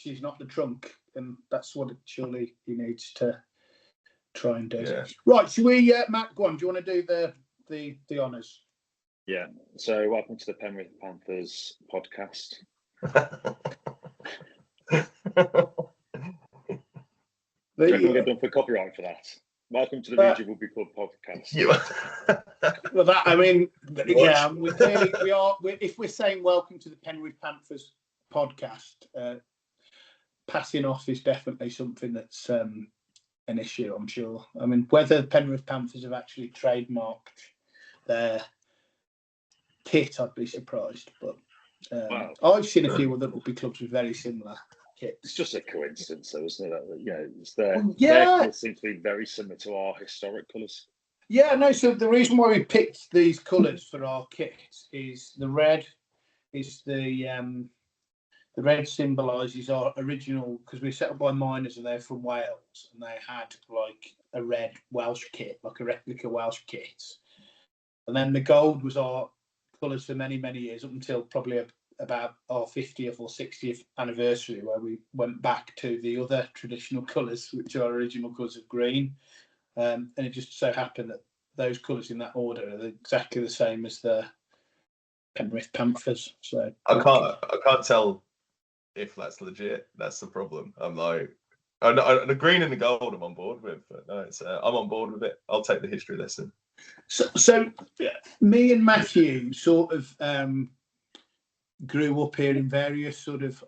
she's not the trunk, and that's what surely he needs to try and do. Yeah. Right, should we, Matt, go on. Do you want to do the honours? Yeah. So welcome to the Penrith Panthers podcast. We'll get done for copyright for that. Welcome to the Rugeley Rugby Club podcast. Well, that, I mean, yeah, we clearly we are. If we're saying welcome to the Penrith Panthers podcast, passing off is definitely something that's an issue, I'm sure. I mean, whether the Penrith Panthers have actually trademarked their kit, I'd be surprised. But I've seen a few other rugby clubs with very similar kits. It's just a coincidence, though, isn't it? You know, their colours seem to be very similar to our historic colours. Yeah, no. So the reason why we picked these colours for our kit is the red is the red symbolises our original, because we set up by miners and they're from Wales, and they had like a red Welsh kit, like a replica Welsh kit. And then the gold was our colours for many, many years, up until probably about our 50th or 60th anniversary, where we went back to the other traditional colours, which are original colours of green. And it just so happened that those colours in that order are exactly the same as the Penrith Panthers. So I can't tell if that's legit. That's the problem. I'm like, the green and the gold I'm on board with, but no, I'm on board with it. I'll take the history lesson. So me and Matthew sort of grew up here in various sort of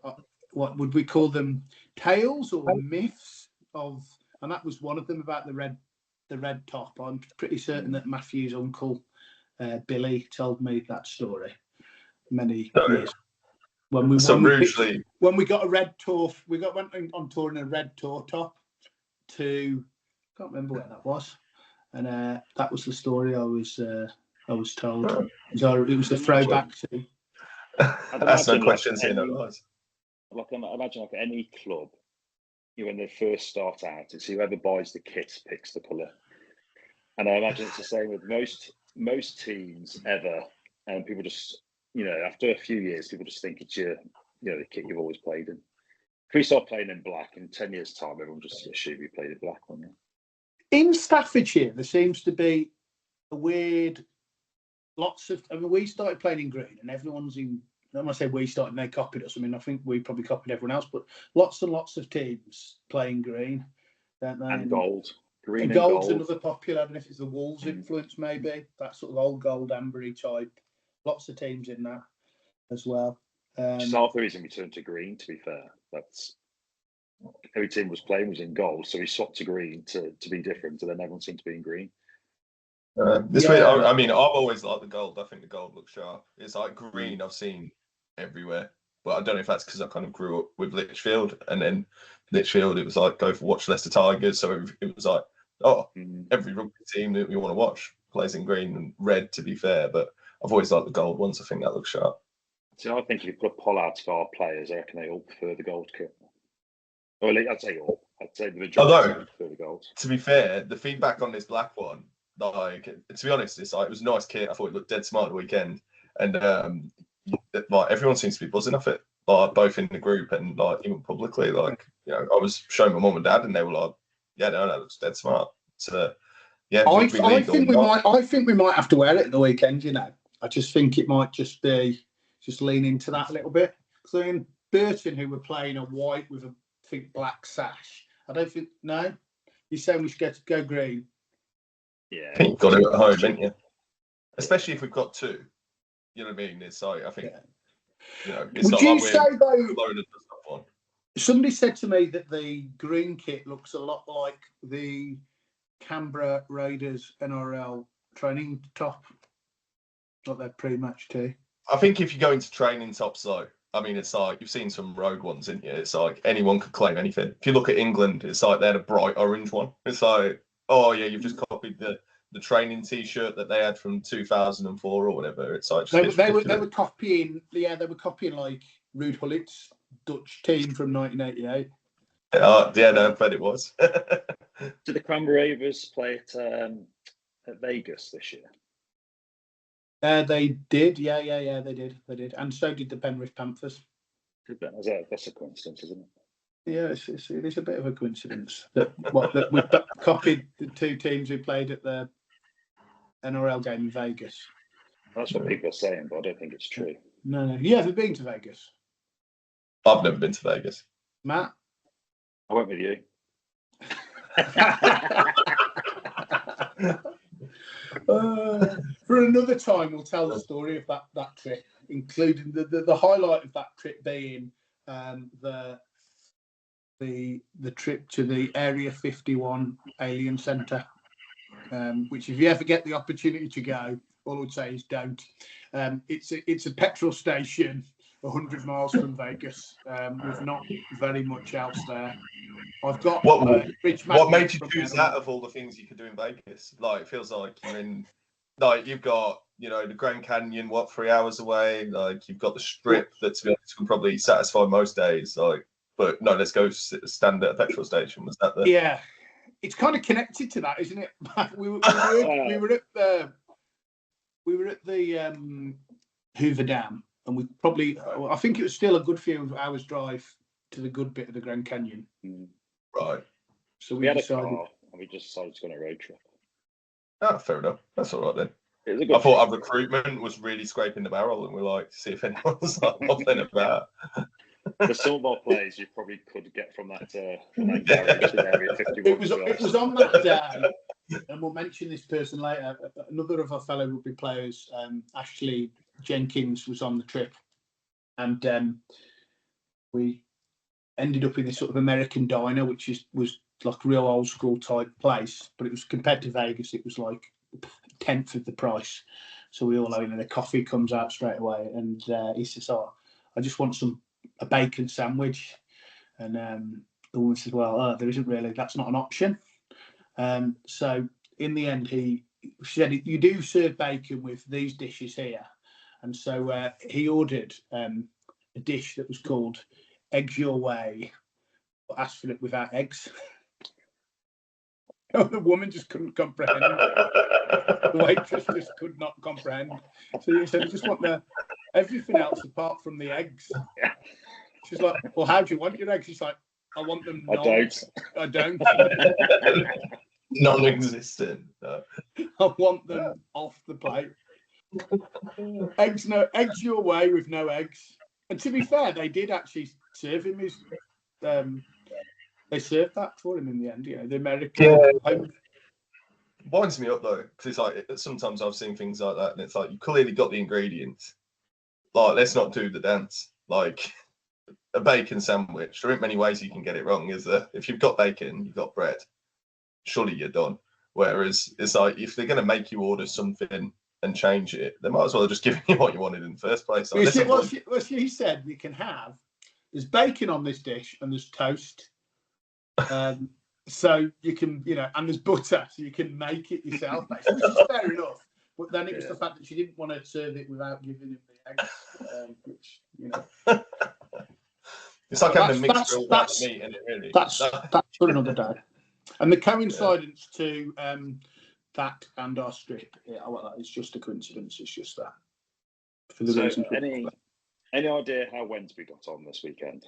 what would we call them, tales or myths of, and that was one of them about the red top. I'm pretty certain that Matthew's uncle Billy told me that story many years. When we got a red tour, went on tour in a red tour top to, can't remember where that was, and that was the story I was told. So it was a throwback to. That's no questions here, no lies. Like imagine like any club, when they first start out, it's whoever buys the kit picks the colour, and I imagine it's the same with most teams ever, and people just, after a few years, people just think it's the kit you've always played in. If we start playing in black, in 10 years' time, everyone just assume you played in black, won't they? In Staffordshire, there seems to be a weird, we started playing in green, and everyone's in, when I say we started, they copied us. I mean, I think we probably copied everyone else, but lots and lots of teams playing green, don't they? And gold. Green and gold's gold. Another popular, I don't know if it's the Wolves influence, maybe. That sort of old gold, ambery type. Lots of teams in that as well. It's half the reason we turned to green, to be fair. That's every team was in gold, so we swapped to green to be different, and then everyone seemed to be in green. I mean, I've always liked the gold. I think the gold looks sharp. It's like green I've seen everywhere, but I don't know if that's because I kind of grew up with Lichfield, and then Lichfield, it was like go for watch Leicester Tigers, so it was like, every rugby team that we want to watch plays in green and red, to be fair, but I've always liked the gold ones. I think that looks sharp. So I think if you put a poll out to our players, I reckon they all prefer the gold kit. Or I'd say all. I'd say the majority prefer the gold. To be fair, the feedback on this black one, like, to be honest, it was a nice kit. I thought it looked dead smart at the weekend, and like everyone seems to be buzzing off it, like both in the group and like even publicly. Like, I was showing my mum and dad, and they were like, "Yeah, no, that looks dead smart." So, yeah, I think we might have to wear it at the weekend. I just think it might just be lean into that a little bit. So in Burton, who were playing a white with a black sash, I don't think. No, you're saying we should go green. Yeah, I think you've got it at home, haven't you? Especially if we've got two. You know what I mean? It's like, I think, it's Would not you like say though? blowing the dust off one. Somebody said to me that the green kit looks a lot like the Canberra Raiders NRL training top, like their pre-match tee. I think if you go into training tops though, I mean, it's like you've seen some rogue ones, isn't you? It's like anyone could claim anything. If you look at England, it's like they're the bright orange one. It's like, oh yeah, you've just copied the training T-shirt that they had from 2004 or whatever. It's like they were copying. Yeah, they were copying like Ruud Gullit's Dutch team from 1988. Yeah, no, I bet it was. Did the Canberra Ravers play at Vegas this year? They did. Yeah, they did. And so did the Penrith Panthers. That's a coincidence, isn't it? Yeah, it is a bit of a coincidence that we've copied the two teams who played at the NRL game in Vegas. That's what people are saying, but I don't think it's true. No. You haven't been to Vegas, I've never been to Vegas. Matt? I went with you. For another time, we'll tell the story of that trip, including the highlight of that trip being the trip to the Area 51 Alien Centre, which if you ever get the opportunity to go, all I would say is don't. It's a petrol station 100 miles from Vegas, with not very much else there. I've got What made you from choose there. that of all the things you could do in Vegas? Like, it feels like you're in, like, you've got, you know, the Grand Canyon, 3 hours away. Like, you've got the Strip that, to be honest, can probably satisfy most days. Like, but no, let's go stand at a petrol station. Was that the? Yeah, it's kind of connected to that, isn't it? we were at the Hoover Dam, and I think it was still a good few hours drive to the good bit of the Grand Canyon. Right. So we had a car, and we just decided to go on a road trip. Ah, fair enough. That's all right then. It was a good I thought trip. our recruitment was really scraping the barrel, and we're like, see if anyone was like mopping about. For some of our players, you probably could get from that garage to Area 51. It was on that day, and we'll mention this person later. Another of our fellow rugby players, Ashley Jenkins, was on the trip, and we ended up in this sort of American diner, which was like a real old school type place, but it was, compared to Vegas, it was like 10th of the price. So we all know, the coffee comes out straight away, and he says, "Oh, I just want a bacon sandwich," and the woman said, "Well, there isn't really. That's not an option." So in the end, she said, "You do serve bacon with these dishes here," and so he ordered a dish that was called Eggs Your Way, but asked for it without eggs. The woman just couldn't comprehend. The waitress just could not comprehend. So he said, "I just want everything else apart from the eggs." She's like, "Well, how do you want your eggs?" She's like, "I want them." I don't. Non-existent. No. I want them off the plate. Eggs your way with no eggs. And to be fair, they did actually serve him his. They served that for him in the end. The American. Yeah. Winds me up though, because it's like sometimes I've seen things like that, and it's like you clearly got the ingredients. Like, let's not do the dance. Like, a bacon sandwich, there ain't many ways you can get it wrong, is there? If you've got bacon, you've got bread. Surely you're done. Whereas it's like, if they're going to make you order something and change it, they might as well have just given you what you wanted in the first place. Like, what she said we can have, there's bacon on this dish and there's toast. So you can, and there's butter, so you can make it yourself, which is fair enough. But then it was the fact that she didn't want to serve it without giving him the eggs, which, It's like having a mixed grilled meat, isn't it, really? That's for another day. And the coincidence to that and our strip, it's just a coincidence. It's just that. For the reason. Any idea how Wednesday got on this weekend?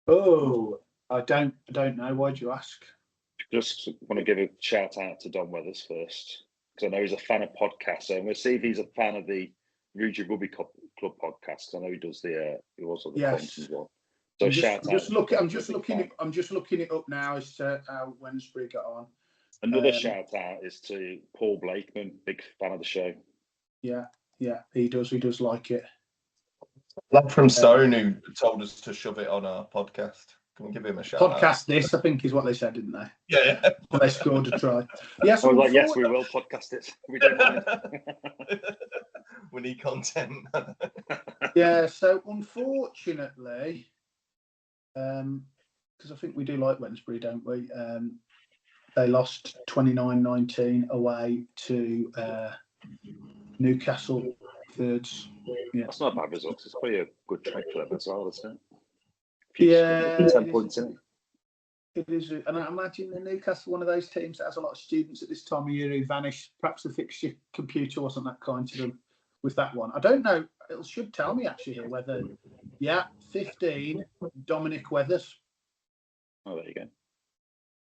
Oh, I don't know. Why'd you ask? Just want to give a shout out to Don Weathers first, because I know he's a fan of podcasts. So we'll see if he's a fan of the Rugeley Rugby Club podcast. I know he does he was on the points as well. So I'm just looking it up now as to how Wednesday got on. Another shout out is to Paul Blakeman, big fan of the show. Yeah, he does. He does like it. Lad from Stone who told us to shove it on our podcast. Can we give him a shout out? Podcast this, I think, is what they said, didn't they? Yeah. They scored a try. Yes, I was like, yes, we will podcast it. We don't mind. We need content. Yeah, so unfortunately, because I think we do like Wednesbury, don't we? They lost 29-19 away to Newcastle Thirds. Yeah. That's not a bad result. It's probably a good trade for them as well, isn't it? Yeah, 10 points in it. It is, and I imagine the Newcastle, one of those teams that has a lot of students at this time of year who vanish. Perhaps the fixture computer wasn't that kind to them with that one. I don't know. It should tell me actually here whether, 15 Dominic Weathers. Oh, there you go.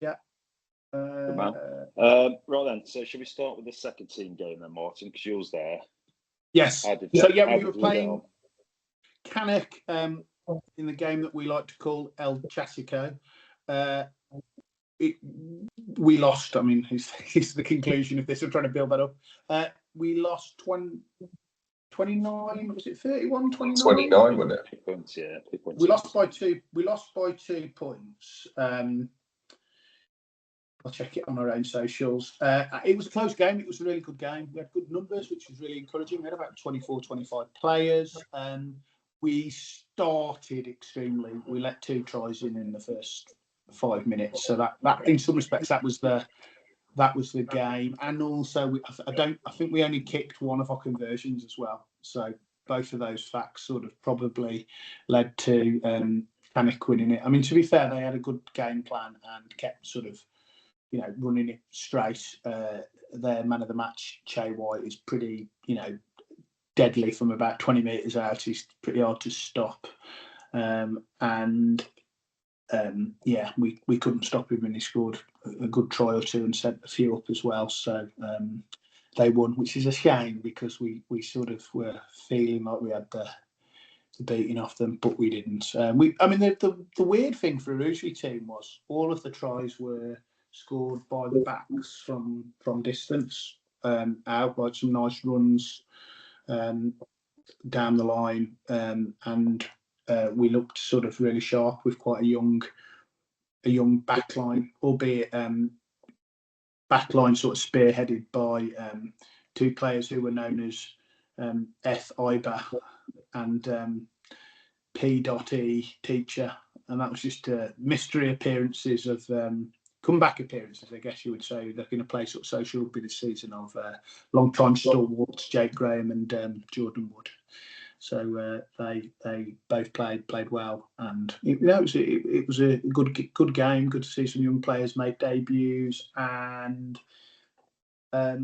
Yeah. Good man. Right then. So should we start with the second team game then, Martin? Because yours there. Yes. How did We were you playing Cannock in the game that we like to call El Chasico. We lost. I mean, it's the conclusion of this. I'm trying to build that up. We lost 29. Was it 31? 29? 29, wasn't it? 2 points, yeah. 2 points. We lost by 2. We lost by 2 points. I'll check it on our own socials. It was a close game. It was a really good game. We had good numbers, which was really encouraging. We had about 24, 25 players. We started extremely. We let 2 tries in the first 5 minutes. So that in some respects that was the game. And also I think we only kicked one of our conversions as well. So both of those facts sort of probably led to Cannock winning it. I mean, to be fair, they had a good game plan and kept sort of, running it straight. Their man of the match, Che White, is pretty, deadly from about 20 metres out. He's pretty hard to stop. We couldn't stop him, and he scored a good try or 2 and sent a few up as well. So they won, which is a shame because we sort of were feeling like we had the beating off them, but we didn't. The weird thing for a Rugeley team was all of the tries were scored by the backs from distance out, like some nice runs down the line, and we looked sort of really sharp with quite a young backline, albeit backline sort of spearheaded by 2 players who were known as F. Iber and P.E. Teacher, and that was just mystery appearances of comeback appearances, I guess you would say. They're going to play sort of social rugby this season of long-time stalwarts Jake Graham and Jordan Wood. So they both played well, and it was a good game. Good to see some young players make debuts, and I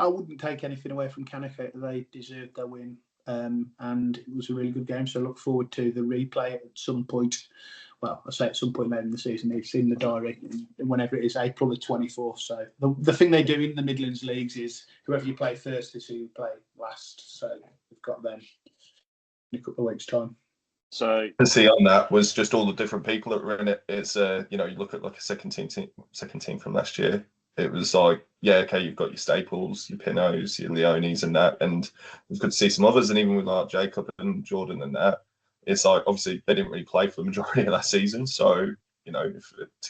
wouldn't take anything away from Cannock. They deserved their win, and it was a really good game. So I look forward to the replay at some point. Well, I say at some point later in the season. It's in the diary, whenever it is, April the 24th. So the thing they do in the Midlands leagues is whoever you play first is who you play last. So we've got them in a couple of weeks' time. So to see on that was just all the different people that were in it. It's you look at like a second team from last year. It was like, you've got your Staples, your Pinos, your Leones, and that, and it's good to see some others. And even with like Jacob and Jordan and that, it's like obviously they didn't really play for the majority of last season. So to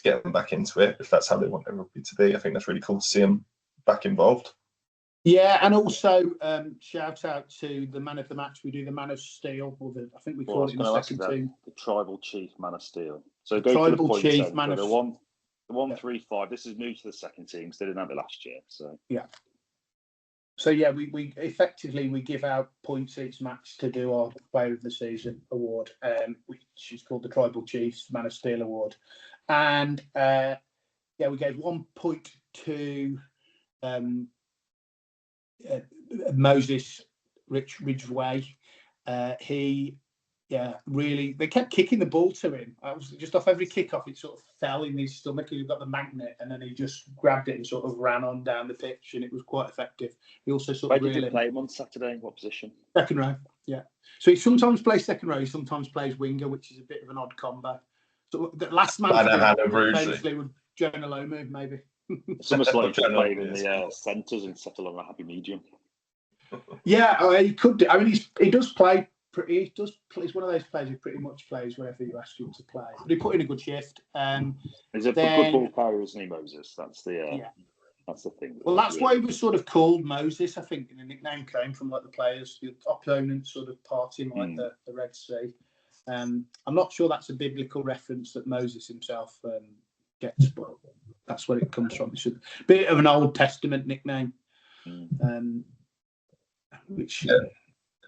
get them back into it, if that's how they want their rugby to be, I think that's really cool to see them back involved. Yeah, and also shout out to the man of the match. We do the man of steel, or I think we call it in the second team. The tribal chief man of steel. So go for the point chief, man of the 1-3-5. This is new to the second team because they didn't have it last year. So we effectively we give out points each match to do our Player of the Season award, which is called the Tribal Chiefs Man of Steel Award, and we gave 1 point to Moses Ridgway. They kept kicking the ball to him. I was just off every kickoff, it sort of fell in his stomach. He got the magnet, and then he just grabbed it and sort of ran on down the pitch, and it was quite effective. He also Where did you play him on Saturday? What position? Second row. Yeah. So he sometimes plays second row. He sometimes plays winger, which is a bit of an odd combo. So the last man famously with Jonah Lomu, maybe. It's almost like he played in the centres and settle on a happy medium. Yeah, he could do. I mean, he does play. He's one of those players who pretty much plays wherever you ask him to play. But he put in a good shift. He's a good ball carrier, isn't he, Moses? That's the that's the thing. Well, that's why he was sort of called Moses. I think the nickname came from like the players, the opponents sort of partying like the Red Sea. I'm not sure that's a biblical reference that Moses himself gets, but that's where it comes from. It's a bit of an Old Testament nickname.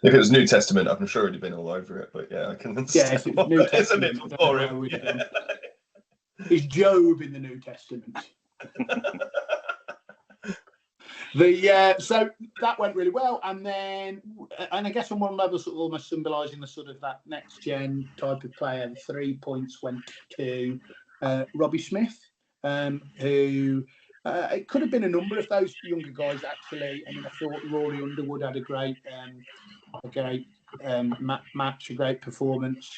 If it was New Testament, I'm sure it'd have been all over it. But I can understand. Yeah, if it's New Testament, is Job in the New Testament? So that went really well, and then and I guess on one level, sort of almost symbolising the sort of that next gen type of player. The 3 points went to Robbie Smith, who it could have been a number of those younger guys actually. I mean, I thought Rory Underwood had a great match, a great performance,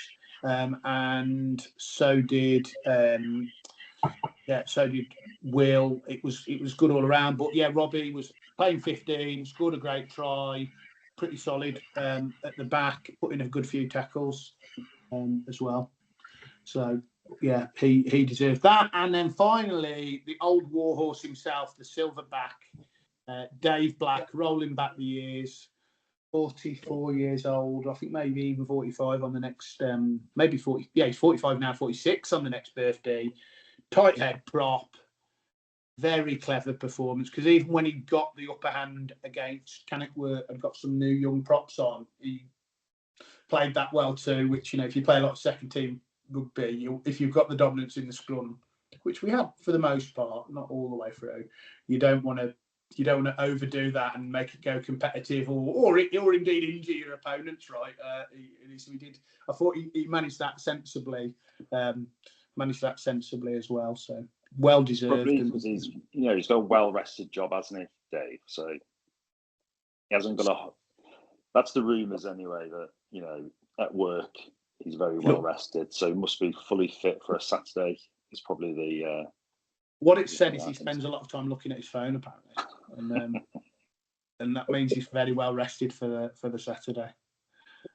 and so did Will. It was good all around. But yeah, Robbie was playing 15, scored a great try, pretty solid at the back, put in a good few tackles as well. So yeah, he deserved that. And then finally, the old warhorse himself, the silverback, Dave Black, rolling back the years, 44 years old. I think maybe even 45 on the next, maybe 40. Yeah, he's 45 now, 46 on the next birthday. Tight head prop. Very clever performance, because even when he got the upper hand against Cannockworth and got some new young props on, he played that well too, which, if you play a lot of second team rugby, if you've got the dominance in the scrum, which we had for the most part, not all the way through, you don't want to overdo that and make it go competitive or indeed injure your opponents, right? He did. I thought he managed that sensibly. As well. So well deserved. Probably because he's got a well rested job, hasn't he, Dave? So he hasn't got a. That's the rumours anyway. That at work he's very well rested, so he must be fully fit for a Saturday. It's probably the. What it said is he spends a lot of time looking at his phone apparently, and that means he's very well rested for the Saturday.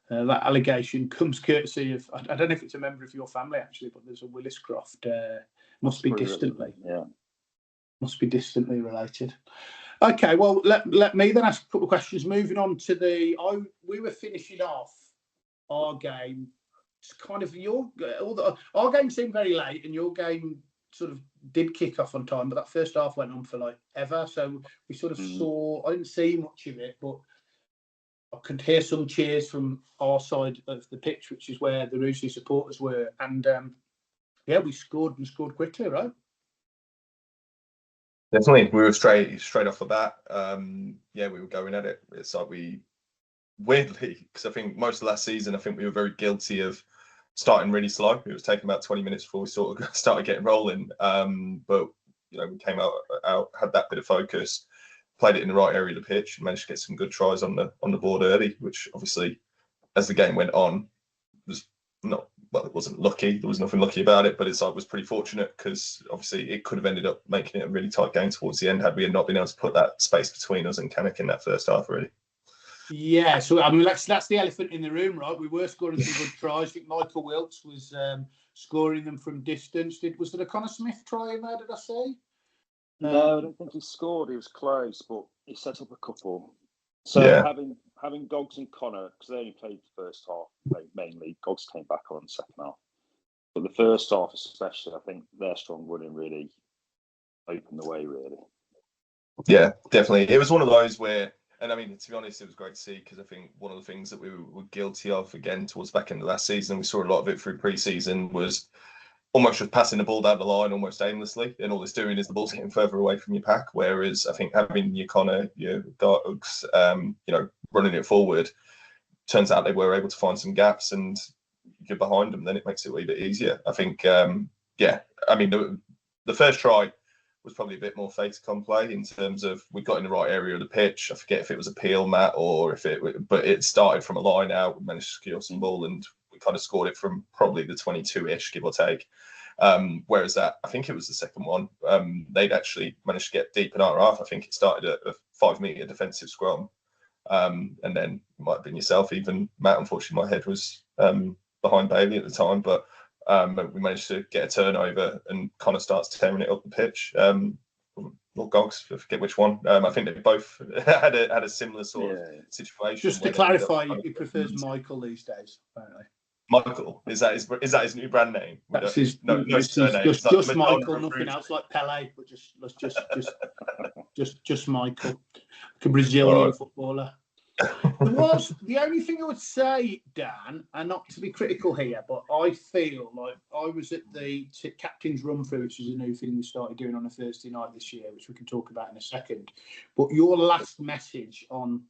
That allegation comes courtesy of, I don't know if it's a member of your family actually, but there's a Williscroft, must be distantly related. Okay, well, let me then ask a couple of questions. Moving on to we were finishing off our game. It's kind of our game seemed very late, and your game sort of did kick off on time, but that first half went on for like ever. So we sort of I didn't see much of it, but I could hear some cheers from our side of the pitch, which is where the Rugeley supporters were. And we scored quickly, right? Definitely. We were straight off the bat. We were going at it. It's like weirdly, because I think most of last season, I think we were very guilty of starting really slow. It was taking about 20 minutes before we sort of started getting rolling. But, we came out, had that bit of focus, played it in the right area of the pitch, and managed to get some good tries on the board early, which obviously, as the game went on, it wasn't lucky. There was nothing lucky about it, but it was pretty fortunate, because obviously it could have ended up making it a really tight game towards the end had we not been able to put that space between us and Cannock in that first half, really. Yeah, so I mean that's the elephant in the room, right? We were scoring some good tries. I think Michael Wilkes was scoring them from distance. Was there a Connor Smith try in there, did I say? No, I don't think he scored. He was close, but he set up a couple. So having Goggs and Connor, because they only played the first half mainly. Goggs came back on the second half, but the first half especially, I think their strong running really opened the way. Really. Yeah, definitely. It was one of those where, and I mean, to be honest, it was great to see, because I think one of the things that we were guilty of again towards back in the last season, we saw a lot of it through pre-season, was almost just passing the ball down the line almost aimlessly, and all it's doing is the ball's getting further away from your pack. Whereas I think having your Connor, your Goggs, running it forward, turns out they were able to find some gaps, and you're behind them, then it makes it a wee bit easier. I think, I mean, the first try was probably a bit more fait accompli in terms of we got in the right area of the pitch. I forget if it was a peel, Matt, or but it started from a line out. We managed to secure some ball, and we kind of scored it from probably the 22-ish, give or take. Whereas I think it was the second one, they'd actually managed to get deep in our half. I think it started at a 5-metre defensive scrum. And then it might have been yourself, even Matt. Unfortunately, my head was behind Bailey at the time, but we managed to get a turnover, and Connor starts tearing it up the pitch. Or Goggs, I forget which one. I think they both had a similar sort of situation. Just to clarify, he prefers Michael these days, apparently. Michael, is that his new brand name? That's his no surname. Just Michael, nothing else like Pele, but just Michael, like a Brazilian footballer. There was the only thing I would say, Dan, and not to be critical here, but I feel like I was at the captain's run through, which is a new thing we started doing on a Thursday night this year, which we can talk about in a second. But your last message on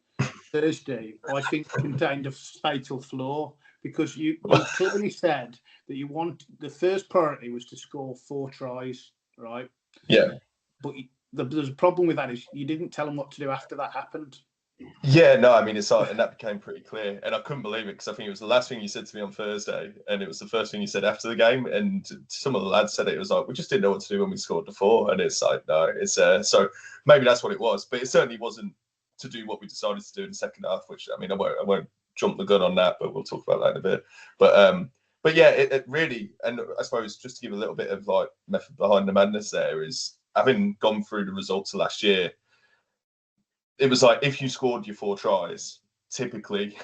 Thursday, I think, contained a fatal flaw because you clearly said that the first priority was to score 4 tries, right? Yeah. But there's a problem with that is you didn't tell them what to do after that happened. Yeah, no, I mean, and that became pretty clear. And I couldn't believe it because I think it was the last thing you said to me on Thursday. And it was the first thing you said after the game. And some of the lads said it was like, we just didn't know what to do when we scored the 4. And it's like, no, it's so maybe that's what it was. But it certainly wasn't to do what we decided to do in the second half, which, I mean, I won't jump the gun on that, but we'll talk about that in a bit. But yeah, it really, and I suppose just to give a little bit of like method behind the madness there is having gone through the results of last year, it was like if you scored your 4 tries, typically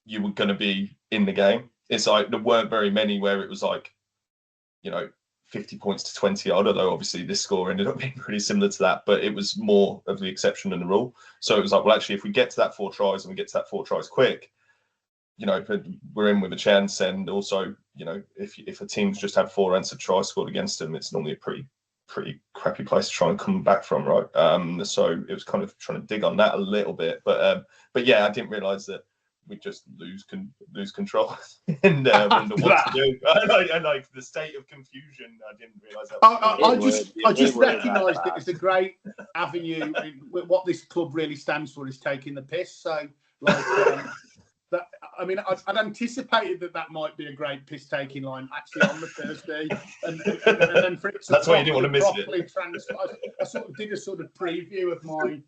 you were going to be in the game. It's like there weren't very many where it was like, 50 points to 20 odd, although obviously this score ended up being pretty similar to that, but it was more of the exception than the rule. So it was like, well, actually, if we get to that 4 tries and we get to that 4 tries quick, we're in with a chance. And also, if a team's just had 4 answered tries scored against them, it's normally a pretty crappy place to try and come back from, right? So it was kind of trying to dig on that a little bit, but yeah, I didn't realise that we just lose control and wonder what to do. And like the state of confusion, I didn't realise that. I just recognised it as a great avenue. What this club really stands for is taking the piss. So, like, I'd anticipated that might be a great piss-taking line actually on the Thursday, and then for it to that's why you didn't want to miss it. I sort of did a sort of preview of my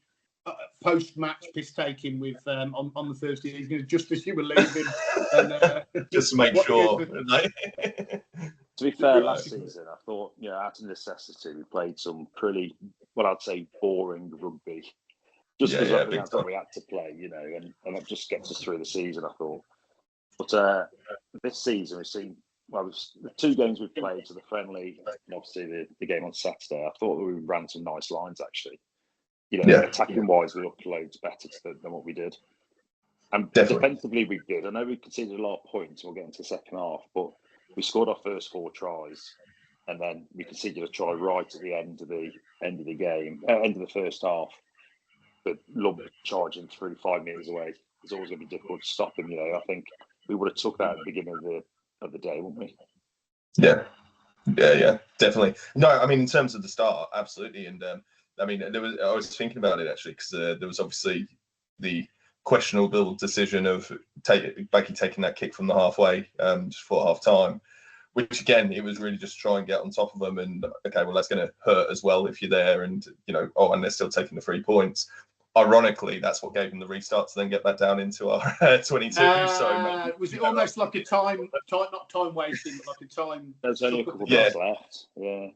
post-match piss-taking with on the Thursday evening, just as you were leaving, and just to make sure. To be fair, last season I thought, out of necessity, we played some pretty, I'd say, boring rugby. Just because I think that's what we had to play, and it just gets us through the season, I thought. But this season, we've seen, the 2 games we've played, so the friendly and obviously the game on Saturday, I thought that we ran some nice lines, actually. Attacking-wise, we looked loads better than what we did. And defensively, we did. I know we conceded a lot of points, we'll get into the second half, but we scored our first 4 tries, and then we conceded a try right at the end of the game, end of the first half. But Lub charging through 5 meters away is always going to be difficult to stop him. I think we would have took that at the beginning of the day, wouldn't we? Yeah, definitely. No, I mean in terms of the start, absolutely. And I was thinking about it actually because there was obviously the questionable decision of Baggy taking that kick from the halfway just for half time. Which again, it was really just to try and get on top of them, and okay, well that's going to hurt as well if you're there, and and they're still taking the 3 points. Ironically, that's what gave them the restart to then get back down into our 22. So was it almost like a not time wasting, but like a time? There's only a couple of minutes left.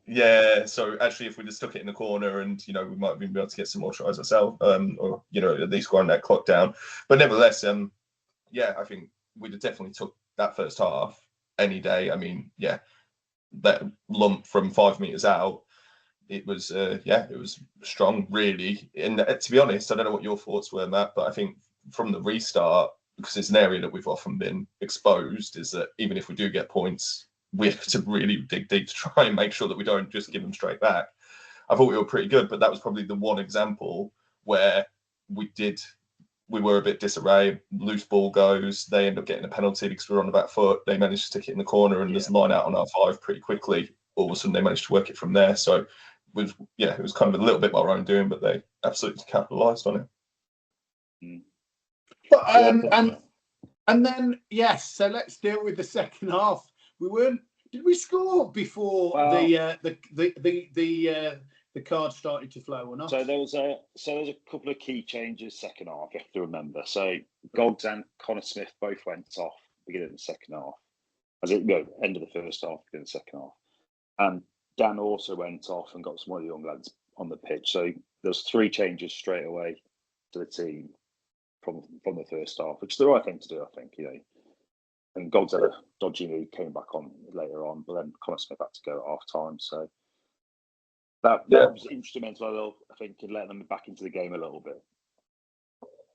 Yeah. So actually, if we'd have stuck it in the corner, and we might have been able to get some more tries ourselves, or at least grind that clock down. But nevertheless, I think we'd have definitely took that first half any day. I mean, that lump from 5 meters out, it was it was strong, really. And to be honest, I don't know what your thoughts were, Matt, but I think from the restart, because it's an area that we've often been exposed, is that even if we do get points, we have to really dig deep to try and make sure that we don't just give them straight back. I thought we were pretty good, but that was probably the one example where we were a bit disarray. Loose ball goes, they end up getting a penalty because we're on the back foot. They managed to stick it in the corner, and there's a line out on our 5 pretty quickly. All of a sudden, they managed to work it from there. So it was kind of a little bit of our own doing, but they absolutely capitalised on it. But and then so let's deal with the second half. Did we score before the card started to flow or not? So there was a couple of key changes second half, you have to remember. So Goggs and Connor Smith both went off beginning of the second half. End of the first half, beginning of the second half. And Dan also went off and got some more young lads on the pitch. So there's 3 changes straight away to the team from the first half, which is the right thing to do, I think, And Goggs had a dodgy knee, came back on later on, but then Connor Smith had to go at half time. So that was instrumental, I think, in letting them back into the game a little bit.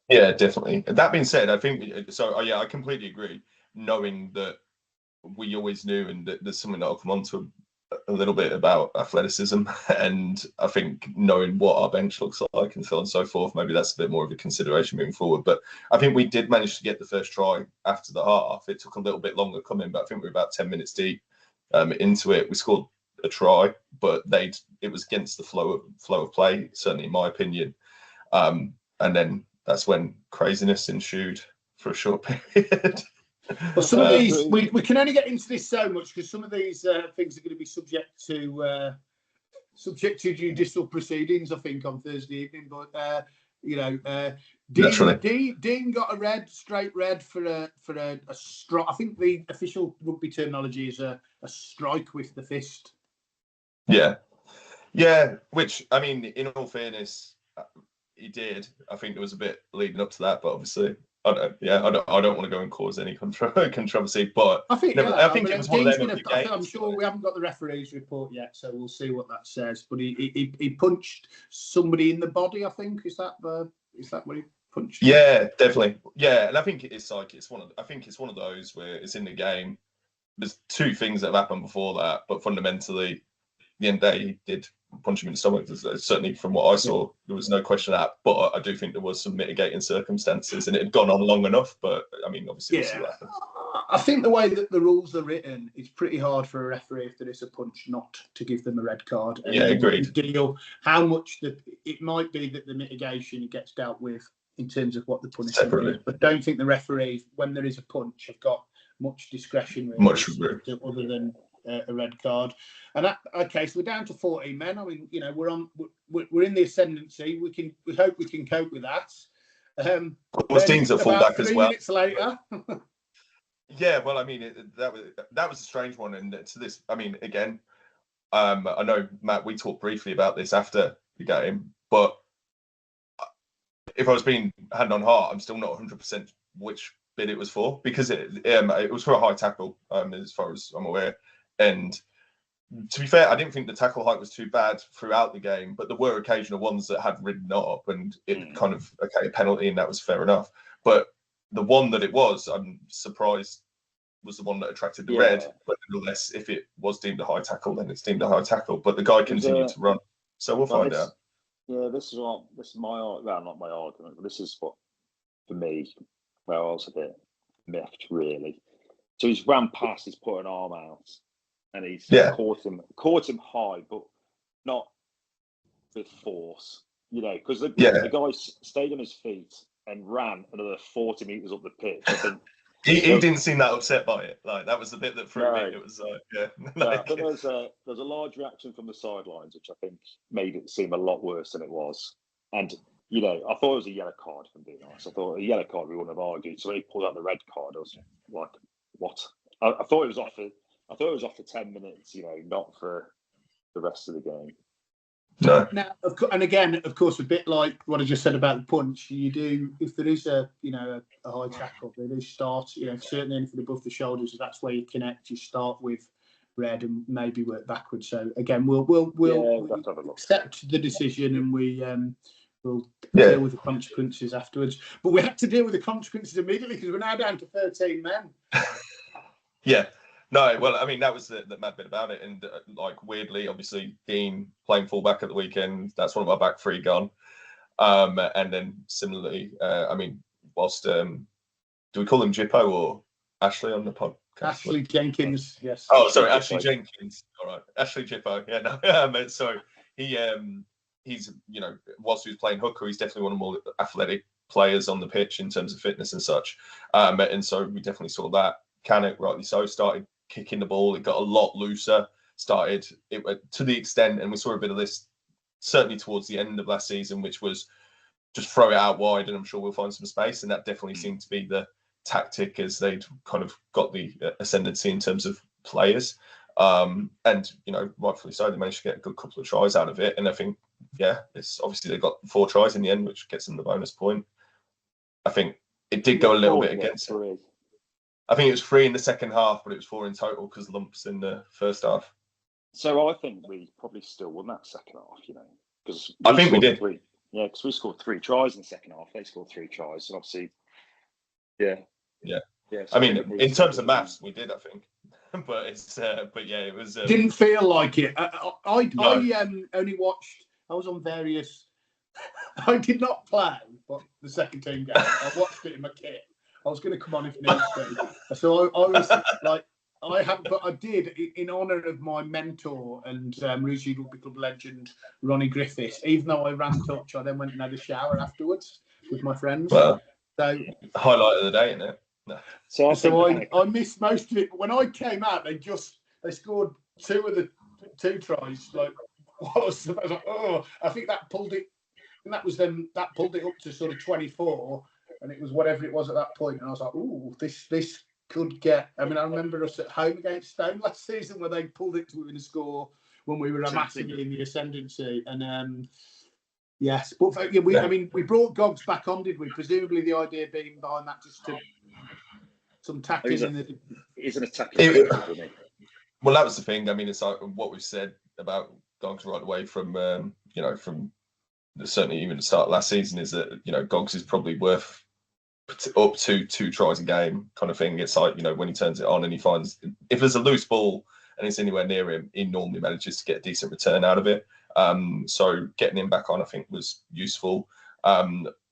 Yeah, definitely. That being said, I think so. I completely agree. Knowing that we always knew, and that there's something that I'll come on to a little bit about athleticism, and I think knowing what our bench looks like and so on and so forth, maybe that's a bit more of a consideration moving forward. But I think we did manage to get the first try after the half. It took a little bit longer coming, but I think we were about 10 minutes deep into it. We scored a try, but it was against the flow of play, certainly in my opinion. And then that's when craziness ensued for a short period. Well, some of these we can only get into this so much because some of these things are going to be subject to judicial proceedings, I think, on Thursday evening. But Dean got a straight red for a strike. I think the official rugby terminology is a strike with the fist. Yeah. Which, I mean, in all fairness, he did. I think there was a bit leading up to that, but obviously, I don't want to go and cause any controversy. But I think it was one of them. I'm sure we haven't got the referee's report yet, so we'll see what that says. But he punched somebody in the body. I think is that what he punched? Yeah, definitely. Yeah, and I think it's one of those where it's in the game. There's two things that have happened before that, but fundamentally, at the end of the day, he did punch him in the stomach. Certainly, from what I saw, there was no question of that. But I do think there was some mitigating circumstances, and it had gone on long enough. But I mean, obviously, we'll see what happens. I think the way that the rules are written, it's pretty hard for a referee if there is a punch not to give them a red card. And agreed. Deal how much it might be that the mitigation gets dealt with in terms of what the punishment Separately. is. But don't think the referee, when there is a punch, have got much discretion really, other than a red card. And so we're down to 14 men. I mean, we're in the ascendancy. We hope we can cope with that. Was Dean's at fullback as well? 3 minutes later. Yeah, well, I mean, that was a strange one, and to this, I mean, again, I know Matt, we talked briefly about this after the game, but if I was being hand on heart, I'm still not 100% which bid it was for, because it was for a high tackle, as far as I'm aware. And to be fair, I didn't think the tackle height was too bad throughout the game, but there were occasional ones that had ridden up, and it kind of, a penalty, and that was fair enough. But the one that it was, I'm surprised, was the one that attracted the red. But nonetheless, if it was deemed a high tackle, then it's deemed a high tackle. But the guy continued to run, so we'll find out. Yeah, this is my not my argument, but this is what, for me, where I was a bit miffed, really. So he's ran past, he's put an arm out, and he's caught him high, but not with force, because the guy stayed on his feet and ran another 40 metres up the pitch. I think he didn't seem that upset by it. Like, that was the bit that threw me. It was but there's a large reaction from the sidelines, which I think made it seem a lot worse than it was. And I thought it was a yellow card, if I'm being honest. I thought a yellow card we wouldn't have argued. So when he pulled out the red card, I was like, what? I thought it was off for 10 minutes, not for the rest of the game. No. Now, and again, of course, a bit like what I just said about the punch, you do, if there is a high tackle, they do start, certainly anything above the shoulders, if that's where you connect, you start with red and maybe work backwards. So again, we'll accept the decision, and we'll deal with the consequences afterwards. But we have to deal with the consequences immediately because we're now down to 13 men. Yeah. No, well, I mean, that was the mad bit about it. And weirdly, obviously, Dean playing fullback at the weekend, that's one of our back three gone. And then similarly, whilst, do we call him Jippo or Ashley on the podcast? Ashley Jenkins, yes. Oh, sorry, Ashley Jenkins. All right. Ashley Jippo. Yeah, no. So he's, whilst he was playing hooker, he's definitely one of the more athletic players on the pitch in terms of fitness and such. And so we definitely saw that. Canuck, rightly so, started kicking the ball. It got a lot looser. Started it to the extent, and we saw a bit of this certainly towards the end of last season, which was just throw it out wide, and I'm sure we'll find some space. And that definitely seemed to be the tactic as they'd kind of got the ascendancy in terms of players. And rightfully so, they managed to get a good couple of tries out of it. And I think, it's obviously they got 4 tries in the end, which gets them the bonus point. I think it did go a little bit against it. I think it was 3 in the second half, but it was 4 in total because lumps in the first half. So I think we probably still won that second half, because I think we did. Because we scored 3 tries in the second half. They scored 3 tries, and obviously, yeah. So I mean, in terms of maths, we did. I think. but it's but yeah, it was. Didn't feel like it. I No. only watched. I was on various. I did not play, but the second team game. I watched it in my kit. I was going to come on if needs be. So I was like, but I did in honour of my mentor and Rugeley Rugby Club legend Ronnie Griffiths. Even though I ran touch, I then went and had a shower afterwards with my friends. Well, So highlight of the day, isn't it? No. So I missed most of it. When I came out, they scored two of the two tries. Like, I was like, oh, I think that pulled it. And that was then that pulled it up to sort of 24, and it was whatever it was at that point. And I was like, oh, this could get. I mean, I remember us at home against Stone last season where they pulled it to within a score when we were massively in the ascendancy. And yes, but yeah, we brought Gogs back on, did we? Presumably the idea being behind that just to some tackling in the. He's an attacking. Well, that was the thing. I mean, it's like what we've said about Gogs right away from from certainly even the start of last season is that Gogs is probably worth up to 2 tries a game kind of thing. It's like when he turns it on and he finds if there's a loose ball and it's anywhere near him, he normally manages to get a decent return out of it. So getting him back on, I think, was useful.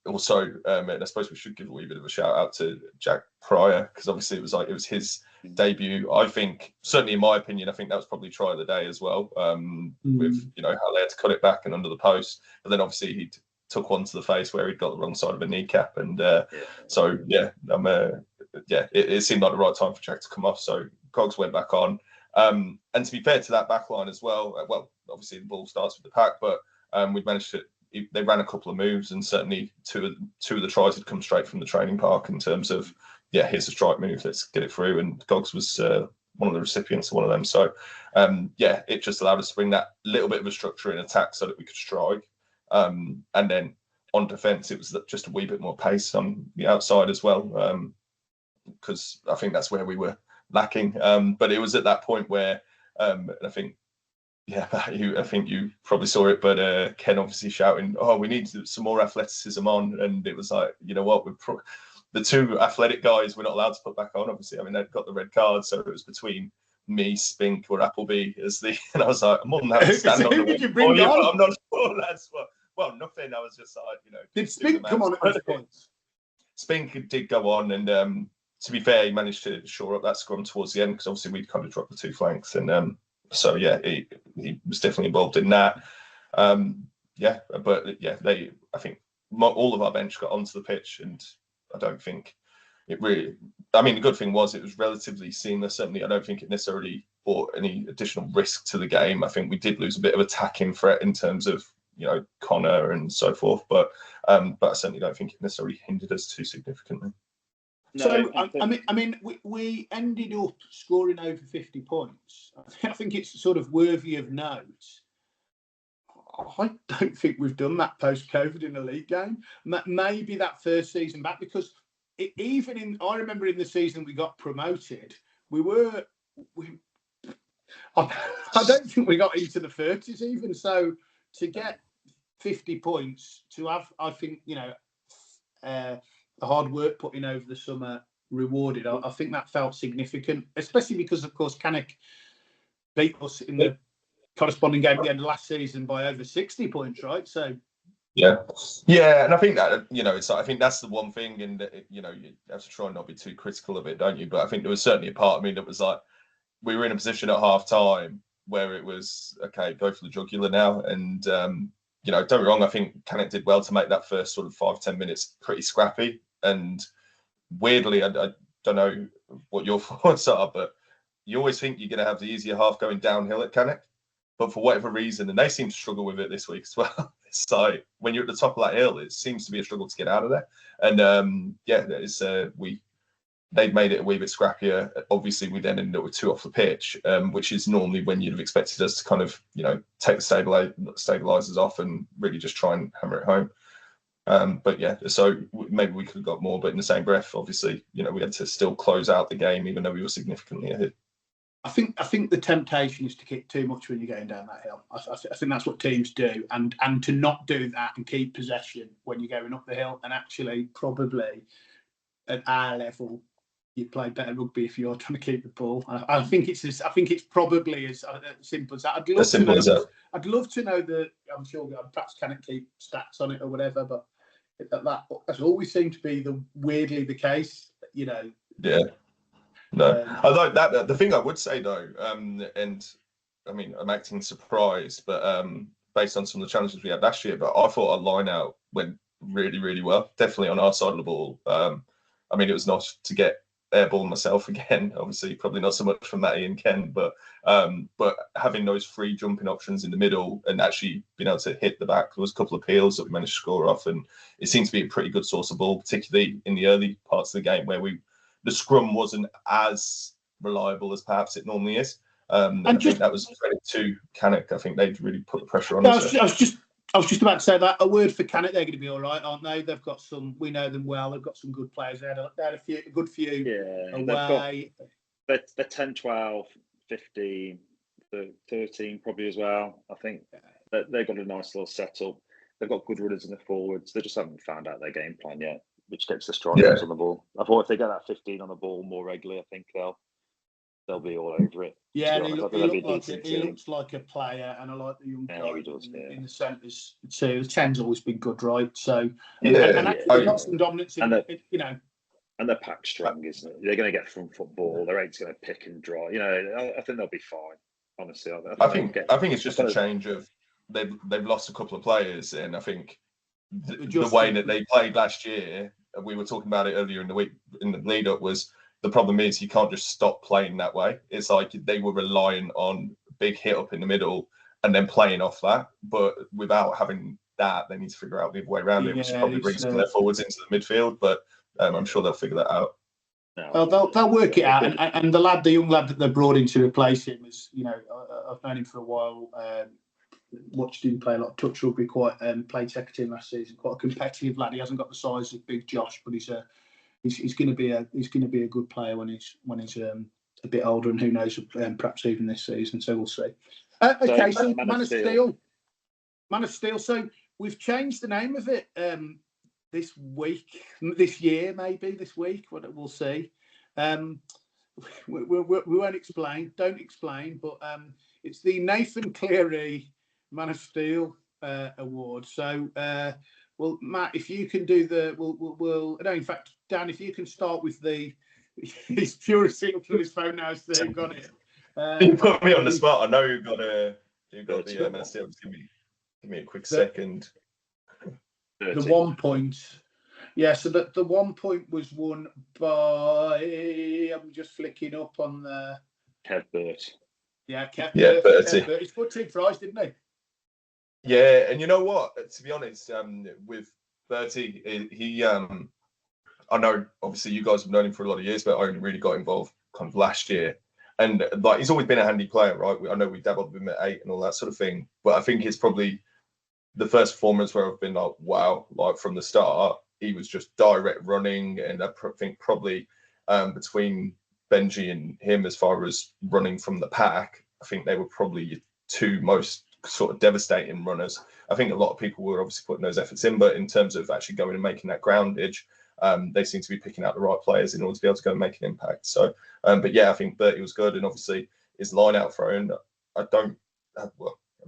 Also, and I suppose we should give a wee bit of a shout out to Jack Pryor because obviously it was his debut. I think, certainly in my opinion, I think that was probably try of the day as well. With how they had to cut it back and under the post, but then obviously he took one to the face where he'd got the wrong side of a kneecap, and so it seemed like the right time for Jack to come off. So Cogs went back on, and to be fair to that back line as well, obviously the ball starts with the pack, but we'd managed to. They ran a couple of moves, and certainly two of the tries had come straight from the training park in terms of, here's a strike move, let's get it through. And Gogs was one of the recipients of one of them. So, it just allowed us to bring that little bit of a structure in attack so that we could strike. And then on defence, it was just a wee bit more pace on the outside as well, because I think that's where we were lacking. But it was at that point where, and I think, I think you probably saw it, but Ken obviously shouting, "Oh, we need some more athleticism on," and it was like, you know what, the 2 athletic guys we're not allowed to put back on. Obviously, I mean they've got the red card, so it was between me, Spink, or Appleby and I was like, I'm more than happy to stand on the wing for you, but I'm not sure that's what. Well, nothing. I was just like, Did Spink come on at those points? Spink did go on, and to be fair, he managed to shore up that scrum towards the end because obviously we'd kind of dropped the 2 flanks, and so he was definitely involved in that. I think all of our bench got onto the pitch, and I don't think it really. I mean, the good thing was it was relatively seamless. Certainly, I don't think it necessarily brought any additional risk to the game. I think we did lose a bit of attacking threat in terms of Connor and so forth, but I certainly don't think it necessarily hindered us too significantly. No, so I mean, we ended up scoring over 50 points. I think it's sort of worthy of note. I don't think we've done that post-COVID in a league game. Maybe that first season back, because I remember in the season we got promoted, I don't think we got into the 30s even. So to get 50 points, to have, I think, the hard work put in over the summer rewarded. I think that felt significant, especially because, of course, Cannock beat us in the corresponding game at the end of last season by over 60 points, right? So yeah, and I think that it's I think that's the one thing, and you have to try and not be too critical of it, don't you? But I think there was certainly a part of me that was like, we were in a position at half time where it was okay, go for the jugular now, and don't get me wrong, I think Cannock did well to make that first sort of 5-10 minutes pretty scrappy. And weirdly, I don't know what your thoughts are, but you always think you're going to have the easier half going downhill at Cannock. But for whatever reason, and they seem to struggle with it this week as well. It's like when you're at the top of that hill, it seems to be a struggle to get out of there. And they've made it a wee bit scrappier. Obviously, we then ended up with 2 off the pitch, which is normally when you'd have expected us to kind of, take the stabilizers off and really just try and hammer it home. So maybe we could have got more, but in the same breath, obviously, we had to still close out the game, even though we were significantly ahead. I think the temptation is to kick too much when you're going down that hill. I think that's what teams do, and to not do that and keep possession when you're going up the hill, and actually probably at our level, you play better rugby if you're trying to keep the ball. I think it's probably as simple as that. I'd love to know that. I'm sure perhaps can't keep stats on it or whatever, but that's always seemed to be weirdly the case. Yeah. No, I like that. The thing I would say though, and I mean, I'm acting surprised, but based on some of the challenges we had last year, but I thought our line out went really, really well. Definitely on our side of the ball. I mean, it was nice to get airball myself again. Obviously, probably not so much for Matty and Ken, but having those free jumping options in the middle and actually being able to hit the back, there was a couple of peels that we managed to score off, and it seemed to be a pretty good source of ball, particularly in the early parts of the game where the scrum wasn't as reliable as perhaps it normally is. And I think that was credit to Canuck. I think they'd really put the pressure on us. I was just about to say that. A word for Canuck, they're going to be all right, aren't they? They've got some. We know them well. They've got some good players. They had a good few away. They're 10, 12, 15, 13 probably as well. I think they've got a nice little setup. They've got good runners in the forwards. They just haven't found out their game plan yet, which gets the strikers on the ball. I thought if they get that 15 on the ball more regularly, I think they'll be all over it. Yeah, he looks like a player, and I like the young guy in the centres too. 10's always been good, right? So and actually got some dominance in it, And they're pack strong, isn't it? They're going to get front football. Their eight's going to pick and draw. I think they'll be fine. Honestly, I think it's just a change of they've lost a couple of players, and I think the way that they played last year, we were talking about it earlier in the week in the lead up, was the problem is you can't just stop playing that way. It's like they were relying on big hit up in the middle and then playing off that, but without having that, they need to figure out the other way around it, which probably brings some of their forwards into the midfield. But I'm sure they'll figure that out. Well, they'll work it out, and the young lad that they brought in to replace him is, I've known him for a while. Watched him play a lot of touch rugby. Played second team last season. Quite a competitive lad. He hasn't got the size of Big Josh, but he's going to be a good player when he's a bit older, and who knows, perhaps even this season. So we'll see. Okay, so Man of Steel. So we've changed the name of it this year, maybe this week. We'll see. We won't explain. Don't explain. But it's the Nathan Cleary Man of Steel award. So, well, Matt, if you can do we'll. No, in fact, Dan, if you can start with he's pure sitting through his phone now, so you've got it. You put me on the spot. I know you've got the Man of Steel. Just give me a quick second. The 1 point. Yeah, so the 1 point was won by. I'm just flicking up on the. Kev Burt. Yeah, Kev Bertie. He's put 2 tries, didn't he? Yeah, and you know what? To be honest, with Bertie, he I know obviously you guys have known him for a lot of years, but I only really got involved kind of last year. And like he's always been a handy player, right? I know we dabbled with him at 8 and all that sort of thing, but I think it's probably the first performance where I've been like, wow, like from the start, he was just direct running, and I think probably between Benji and him, as far as running from the pack, I think they were probably your 2 most sort of devastating runners. I think a lot of people were obviously putting those efforts in, but in terms of actually going and making that groundage, they seem to be picking out the right players in order to be able to go and make an impact. So, but yeah, I think Bertie was good, and obviously his line out throwing, I'm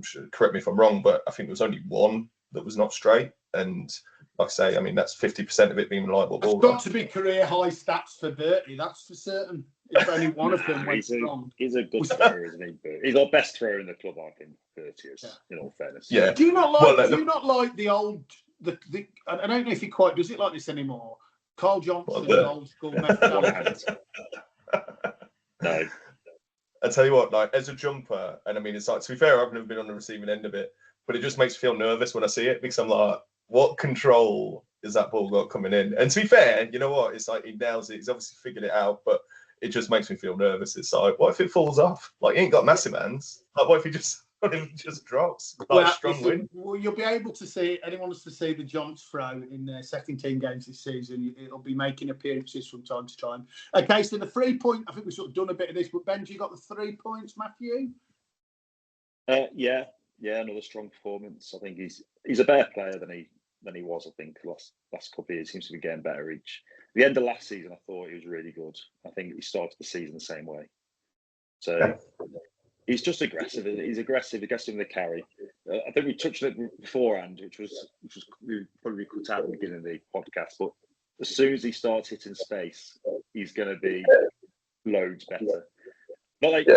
sure, correct me if I'm wrong, but I think there was only 1 that was not straight, and like I say, I mean that's 50% of it being reliable ball. It's got to be career high stats for Bertie, that's for certain. If only one of them went wrong. He's a good thrower, isn't he? He's our best thrower in the club, I think. Bertie is, in all fairness. Yeah. Do you not like the old? I don't know if he quite does it like this anymore. Carl Johnson's old school method. No. I tell you what, like as a jumper, and I mean, it's like, to be fair, I've never been on the receiving end of it, but it just makes me feel nervous when I see it, because I'm like, what control is that ball got coming in? And to be fair, you know what? It's like he nails it. He's obviously figured it out, but it just makes me feel nervous. It's like, what if it falls off? Like, he ain't got massive hands. Like, what if he just drops? Like, strong wind. Well, you'll be able to see, anyone wants to see the Johns throw in their second team games this season, it'll be making appearances from time to time. Okay, so the 3 point, I think we've sort of done a bit of this, but Benji got the 3 points, Matthew? Yeah, another strong performance. I think he's a better player than he was, I think, last couple of years. Seems to be getting better The end of last season, I thought he was really good. I think he started the season the same way. So he's just aggressive. He's aggressive in the carry. I think we touched on it beforehand, which was we probably cut out at the beginning of the podcast. But as soon as he starts hitting space, he's going to be loads better. Not like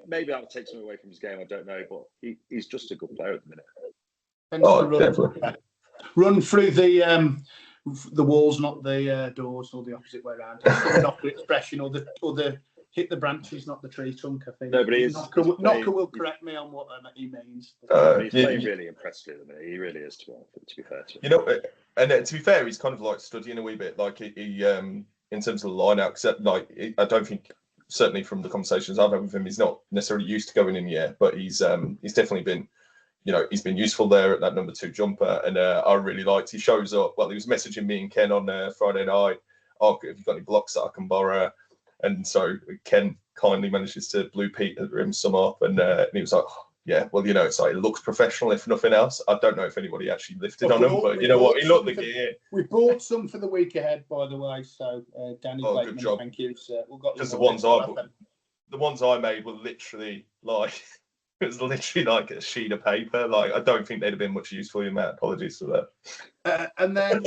maybe that will take something away from his game. I don't know, but he's just a good player at the minute. Definitely. Run through the walls, not the doors, or the opposite way around. Not the expression, or the hit the branches, not the tree trunk. I think. No, but Knocker will correct me on what he means. He's playing really impressively at the minute. He really is, to be fair to him. You know, and to be fair, he's kind of like studying a wee bit, like he in terms of the line-out. Except like I don't think, certainly from the conversations I've had with him, he's not necessarily used to going in the air, but he's definitely been. He's been useful there at that number 2 jumper, and I really liked. He shows up. Well, he was messaging me and Ken on Friday night. Oh, have you got any blocks that I can borrow? And so Ken kindly manages to blue Peter him some up, and he was like, oh, yeah, well, it's like it looks professional if nothing else. I don't know if anybody actually lifted on him, but you know what? He looked the gear. We bought some for the week ahead, by the way. So Danny, good job. Thank you. We've got because the ones I made were literally like. It was literally like a sheet of paper. Like, I don't think they'd have been much use for you, Matt. Apologies for that. And then,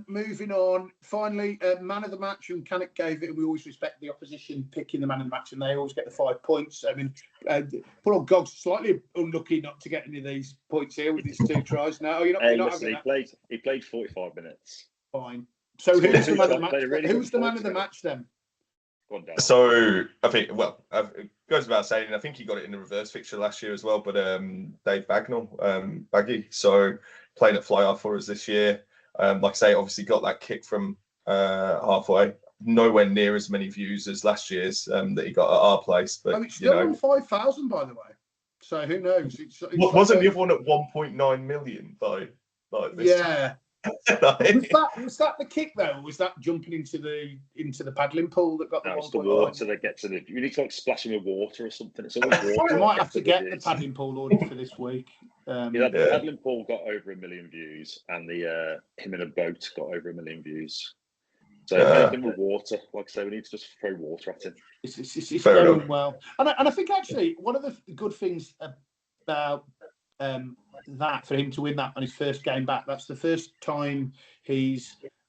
moving on. Finally, man of the match, and Canuck gave it. And we always respect the opposition picking the man of the match, and they always get the 5 points. I mean, poor old Gog's slightly unlucky not to get any of these points here with his 2 tries. No, you're not. He played 45 minutes. Fine. So who's the man of the match? Who's the man of the match then? So I think, it goes without saying, I think he got it in the reverse fixture last year as well, but Dave Bagnall, Baggy, so playing at fly half for us this year. Like I say, obviously got that kick from halfway, nowhere near as many views as last year's that he got at our place. But it's still on 5,000, by the way. So who knows? Wasn't the other one at 1.9 million by this? Yeah. was that the kick though? Or was that jumping into the paddling pool that got the 1.9? The water that gets in it. You need to splash him with water or something. It's always water. We might have to get the paddling pool ordered for this week. The paddling pool got over 1 million views, and the him in a boat got over 1 million views. So anything with water, like I say, we need to just throw water at him. It's going well, and I think actually one of the good things about that for him to win that on his first game back. That's the first time he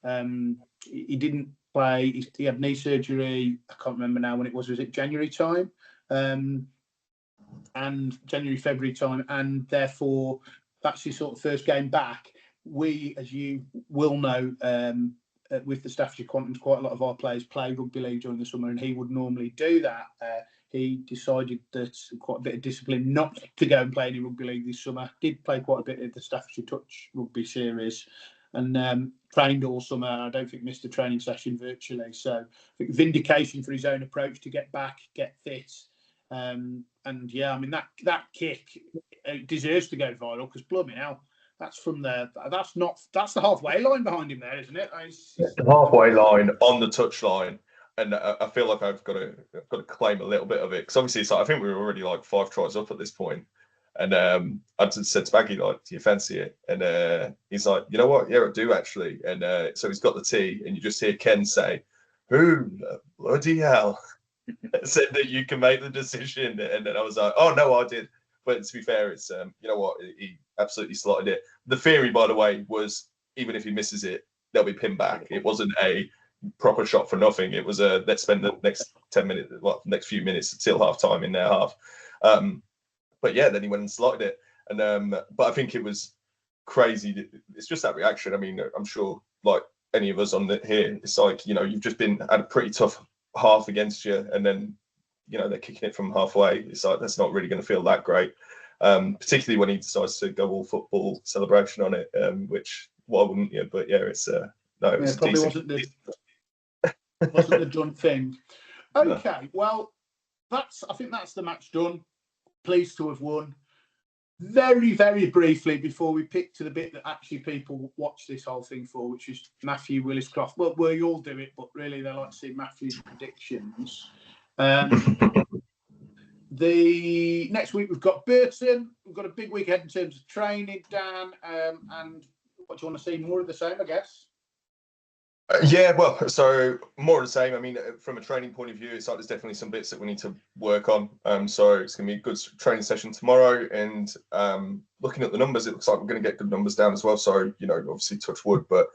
didn't play. He had knee surgery. I can't remember now when it was. Was it January time? And January, February time, and therefore that's his sort of first game back. We, as you will know, with the Staffordshire Quantums, quite a lot of our players play rugby league during the summer, and he would normally do that. He decided that quite a bit of discipline not to go and play any rugby league this summer. Did play quite a bit of the Staffordshire Touch Rugby Series and trained all summer. I don't think missed a training session virtually. So I think vindication for his own approach to get back, get fit. And yeah, I mean, that kick deserves to go viral because blooming hell, that's from there. That's the halfway line behind him there, isn't it? The halfway line on the touch line. And I feel like I've got to claim a little bit of it because obviously it's like, I think we were already like 5 tries up at this point, and I just said to Baggy, like, "Do you fancy it?" And he's like, "You know what? Yeah, I do actually." And so he's got the tee, and you just hear Ken say, "Who the bloody hell said that you can make the decision?" And then I was like, "Oh no, I did." But to be fair, it's you know what? He absolutely slotted it. The theory, by the way, was even if he misses it, they'll be pinned back. It wasn't a proper shot for nothing. It was let's spend the next 10 minutes, next few minutes until half time in their half. But yeah, then he went and slotted it. And but I think it was crazy. It's just that reaction. I mean, I'm sure like any of us on here, it's like, you've just been at a pretty tough half against you, and then they're kicking it from halfway. It's like that's not really going to feel that great. Particularly when he decides to go all football celebration on it, which why wouldn't you? But yeah, it's no, it was probably wasn't the done thing. Okay, well, I think that's the match done. Pleased to have won. Very, very briefly before we pick to the bit that actually people watch this whole thing for, which is Matthew Willis-Croft. Well, we all do it, but really they like to see Matthew's predictions. The next week we've got Burton. We've got a big week ahead in terms of training, Dan. And what do you want to see? More of the same, I guess. Yeah, well, so more of the same. I mean, from a training point of view, it's like there's definitely some bits that we need to work on. So it's going to be a good training session tomorrow, and looking at the numbers, it looks like we're going to get good numbers down as well. So, you know, obviously touch wood, but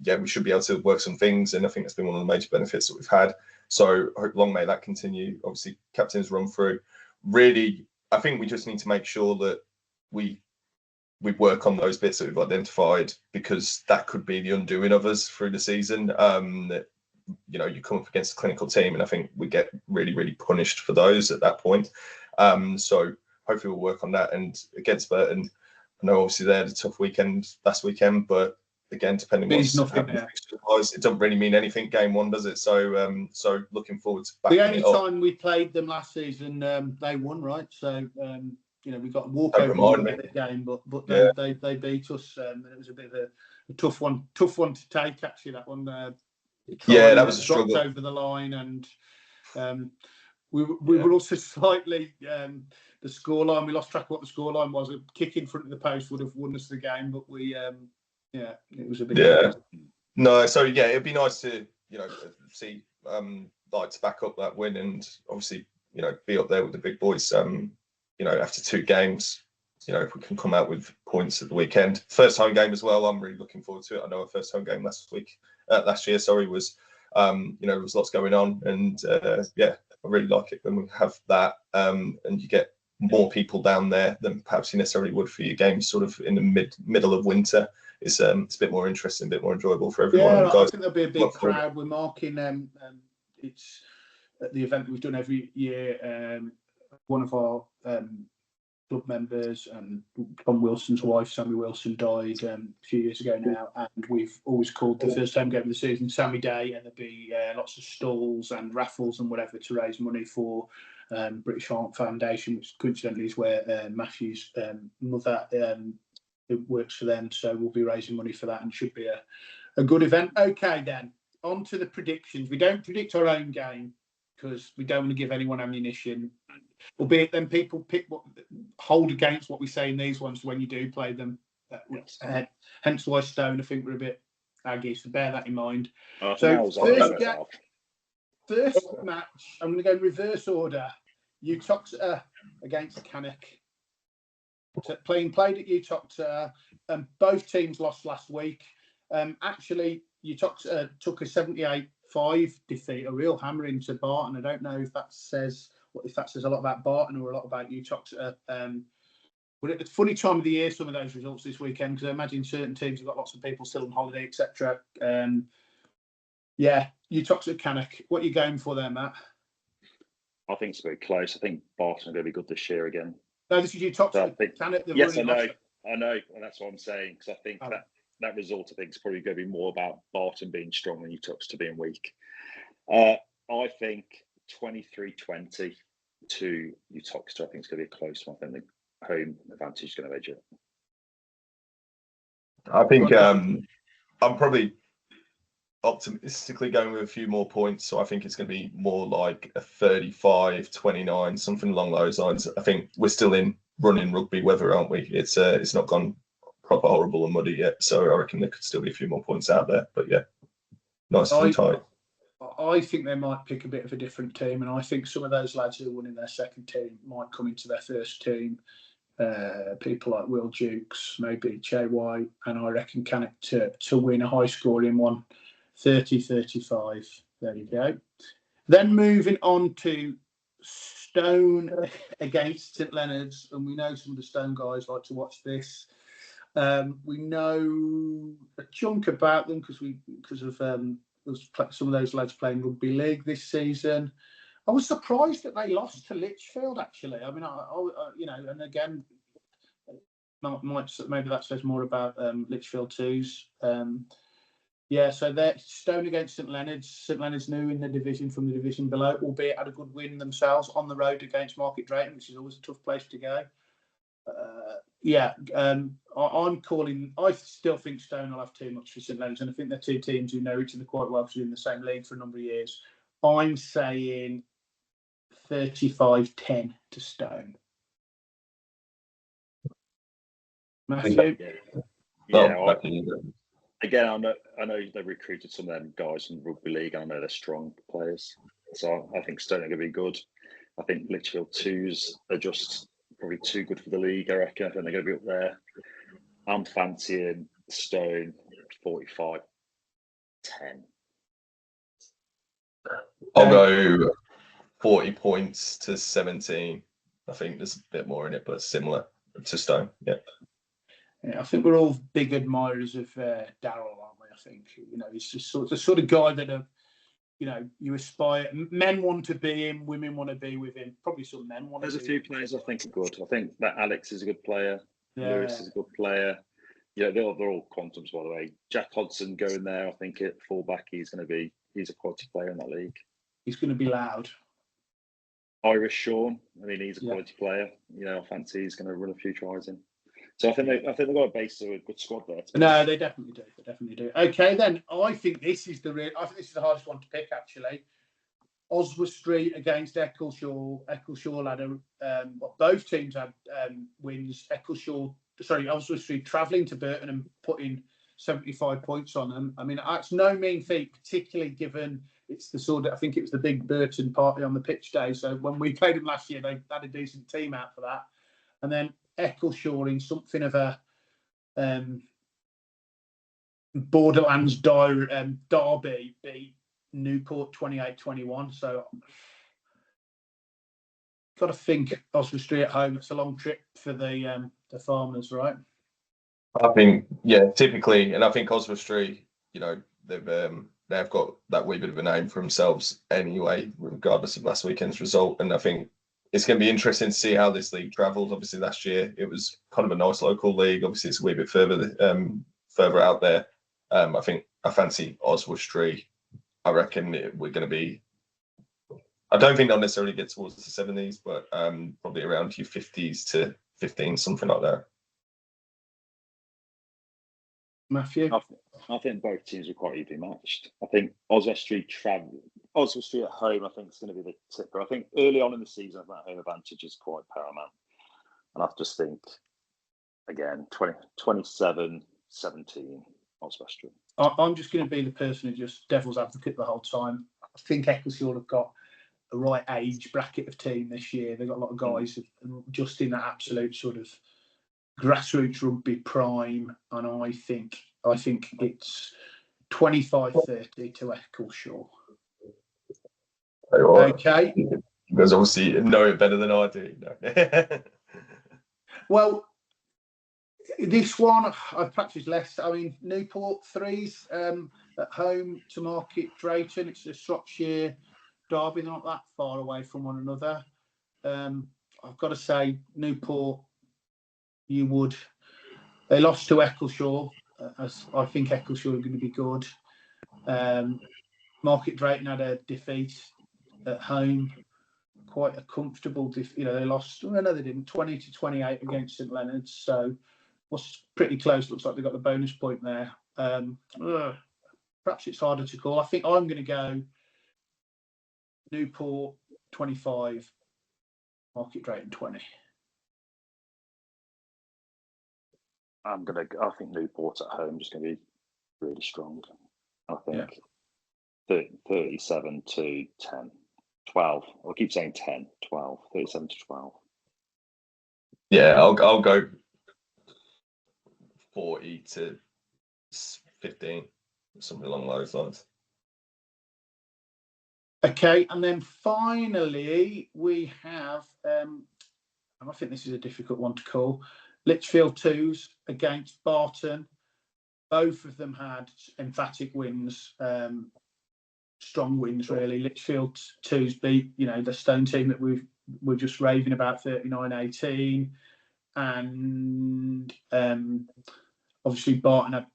yeah, we should be able to work some things, and I think that's been one of the major benefits that we've had. So I hope long may that continue. Obviously, captains run through. Really, I think we just need to make sure that we work on those bits that we've identified, because that could be the undoing of us through the season. You know, you come up against a clinical team, and I think we get really, really punished for those at that point. So hopefully we'll work on that. And against Burton, I know obviously they had a tough weekend last weekend, but again, depending on what's happening, it doesn't really mean anything game one, does it? So so looking forward to backing the only time we played them last season, they won, right? So you know, we got a walkover in the game, but they beat us, and it was a bit of a tough one to take, actually, that one. Yeah, that was a struggle over the line, and we were also slightly the scoreline. We lost track of what the scoreline was. A kick in front of the post would have won us the game, but we yeah, it was a bit. No, so yeah, it'd be nice to, you know, see like to back up that win, and obviously, you know, be up there with the big boys. You know, after 2 games, you know, if we can come out with points at the weekend, first home game as well. I'm really looking forward to it. I know our first home game last year, was, you know, there was lots going on, and yeah, I really like it when we have that, and you get more people down there than perhaps you necessarily would for your games sort of in the middle of winter. It's a bit more interesting, a bit more enjoyable for everyone. Yeah, I think there'll be a big crowd. We're marking it's at the event we've done every year. One of our club members, and Tom Wilson's wife, Sammy Wilson, died a few years ago now, and we've always called the first home game of the season Sammy Day, and there'll be lots of stalls and raffles and whatever to raise money for British Heart Foundation, which coincidentally is where Matthew's mother works for them. So we'll be raising money for that, and should be a good event. Okay, then on to the predictions. We don't predict our own game because we don't want to give anyone ammunition, albeit then people hold against what we say in these ones when you do play them. Hence why Stone, I think, we're a bit aggy, so bear that in mind. So first match, I'm going to go in reverse order. Uttoxeter against Cannock. So played at Uttoxeter, and both teams lost last week. Actually, Uttoxeter took a 78-5 defeat, a real hammering to Barton. I don't know if that says a lot about Barton or a lot about Uttoxeter. But it's a funny time of the year, some of those results this weekend, because I imagine certain teams have got lots of people still on holiday, etc. Yeah, Uttoxeter Cannock. What are you going for there, Matt? I think it's very close. I think Barton are going to be good this year again. No, this is Uttoxeter Cannock. Yes, I know, and that's what I'm saying, because I think that result, I think, is probably going to be more about Barton being strong than Uttoxeter being weak. I think 23-20 to Uttoxeter. I think it's going to be a close one. I think the home advantage is going to edge it. I think I'm probably optimistically going with a few more points, so I think it's going to be more like a 35-29, something along those lines. I think we're still in running rugby weather, aren't we? It's not gone proper horrible and muddy yet, so I reckon there could still be a few more points out there. But yeah, nice and tight. I think they might pick a bit of a different team, and I think some of those lads who are winning their second team might come into their first team. People like Will Dukes, maybe Che White, and I reckon Cannock to win a high scoring one, 30-35. There you go. Then moving on to Stone against St Leonard's, and we know some of the Stone guys like to watch this. We know a chunk about them because of some of those lads playing rugby league this season. I was surprised that they lost to Lichfield. Actually, I mean, I you know, and again, maybe that says more about Lichfield twos. Yeah, so they're Stone against St Leonard's. St Leonard's new in the division from the division below, albeit had a good win themselves on the road against Market Drayton, which is always a tough place to go. I'm calling. I still think Stone will have too much for St Leonard's, and I think they're two teams who know each other quite well because they're in the same league for a number of years. I'm saying 35-10 to Stone. Matthew? Again, I know they recruited some of them guys from Rugby League. I know they're strong players, so I think Stone are going to be good. I think Lichfield 2s are just probably too good for the league. I reckon. I think they're going to be up there. I'm fancying Stone 45-10. I'll go 40 points to 17. I think there's a bit more in it, but similar to Stone. Yeah. Yeah, I think we're all big admirers of Darryl, aren't we? I think he's just the sort of guy that you aspire. Men want to be him, women want to be with him. Probably some men want. There's a few players I think are good. I think that Alex is a good player. Yeah. Lewis is a good player. Yeah, they're all quantums, by the way. Jack Hodgson going there. I think at fullback he's a quality player in that league. He's going to be loud. Irish Sean. I mean, he's a quality player. I fancy he's going to run a few tries in. So I think they've got a base of a good squad there. No, they definitely do. They definitely do. Okay, then I think this is the hardest one to pick actually. Oswestry against Eccleshaw. Eccleshaw had both teams had wins. Oswestry travelling to Burton and putting 75 points on them. I mean, that's no mean feat, particularly given it's I think it was the big Burton party on the pitch day. So when we played them last year, they had a decent team out for that. And then Eccleshaw in something of a Borderlands derby beat Newport 28-21. So got to think Oswestry at home. It's a long trip for the farmers, right? I think, typically, and I think Oswestry, they've got that wee bit of a name for themselves anyway, regardless of last weekend's result. And I think it's going to be interesting to see how this league travels. Obviously, last year it was kind of a nice local league. Obviously, it's a wee bit further out there. I fancy Oswestry. I reckon we're going to be. I don't think they'll necessarily get towards the 70s, but probably around your 50s to 15, something like that. Matthew? I think both teams are quite evenly matched. I think Oswestry at home, I think, is going to be the tipper. I think early on in the season, that home advantage is quite paramount. And I just think, again, 27-17, Oswestry. I'm just going to be the person who just devil's advocate the whole time. I think Eccleshaw have got the right age bracket of team this year. They've got a lot of guys just in that absolute sort of grassroots rugby prime, and I think it's 25-30 to Eccleshaw. Okay. You guys obviously know it better than I do. Well, this one I've practiced less. I mean, Newport 3s at home to Market Drayton. It's a Shropshire derby. They're not that far away from one another. I've got to say, Newport, they lost to Eccleshaw. As I think Eccleshaw are going to be good. Market Drayton had a defeat at home, quite a comfortable. They lost. No, they didn't. 20-28 against St Leonard's. So was pretty close. Looks like they got the bonus point there. Perhaps it's harder to call. I think I'm going to go Newport 25, Market Drayton 20. I think Newport at home is going to be really strong. I think 37-10, 12. I keep saying 10, 12, 37-12. Yeah, I'll go 40-15, something along those lines. Okay, and then finally we have, and I think this is a difficult one to call, Lichfield 2s against Barton. Both of them had emphatic wins, strong wins really. Lichfield 2s beat, the Stone team that we're just raving about 39-18, and obviously Barton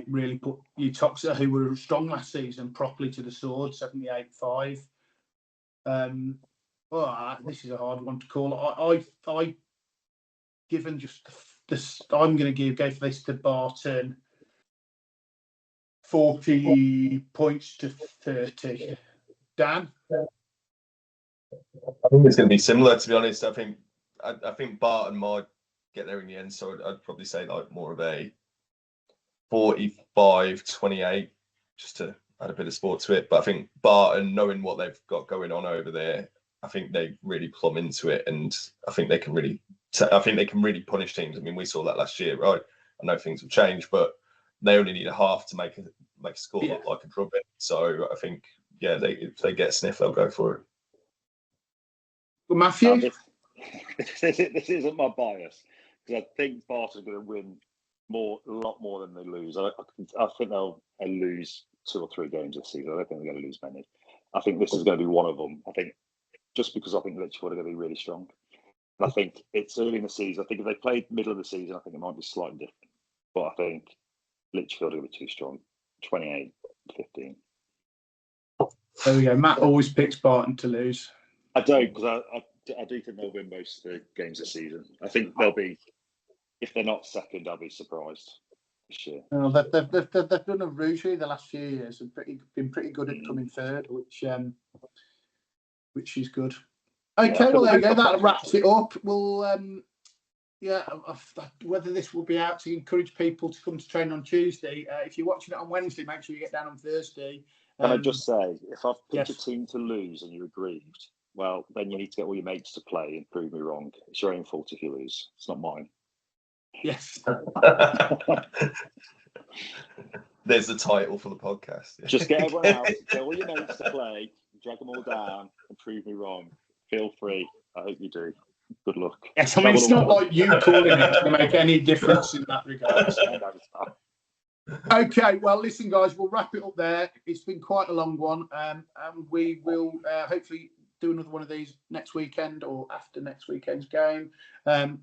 really put Utoxa, who were strong last season, properly to the sword, 78-5. This is a hard one to call. I given just this, I'm going to go for this to Barton. 40 points to 30. Dan? I think it's going to be similar, to be honest. I think Barton might get there in the end, so I'd probably say like more of a 45-28, just to add a bit of sport to it. But I think Barton, knowing what they've got going on over there, I think they really plumb into it, and I think they can really punish teams. I mean, we saw that last year, right? I know things have changed, but they only need a half to make a score look like a drubbing. So I think, if they get a sniff, they'll go for it. Well, Matthew, this isn't my bias, because I think Barton are going to win a lot more than they lose. I think they'll lose 2 or 3 games this season. I don't think they're going to lose many. I think this is going to be one of them. I think just because I think Lichfield are going to be really strong. And I think it's early in the season. I think if they played middle of the season, I think it might be slightly different. But I think Lichfield are going to be too strong. 28-15. There we go. Matt always picks Barton to lose. I don't, because I do think they'll win most of the games this season. I think they'll be, if they're not second, I'll be surprised this year. Well, they've done a Rugeley the last few years and been pretty good at coming third, which is good. Okay, well there we go. That wraps it up. We'll whether this will be out to encourage people to come to train on Tuesday. If you're watching it on Wednesday, make sure you get down on Thursday. Can I just say, if I've picked a team to lose and you're aggrieved, well, then you need to get all your mates to play and prove me wrong. It's your own fault if you lose. It's not mine. Yes. There's the title for the podcast. Just get everyone out, get all your mates to play, drag them all down and prove me wrong. Feel free. I hope you do. Good luck. Yes, I mean, it's not like you calling it to make any difference in that regard. Okay, well, listen, guys, we'll wrap it up there. It's been quite a long one, and we will hopefully do another one of these next weekend or after next weekend's game.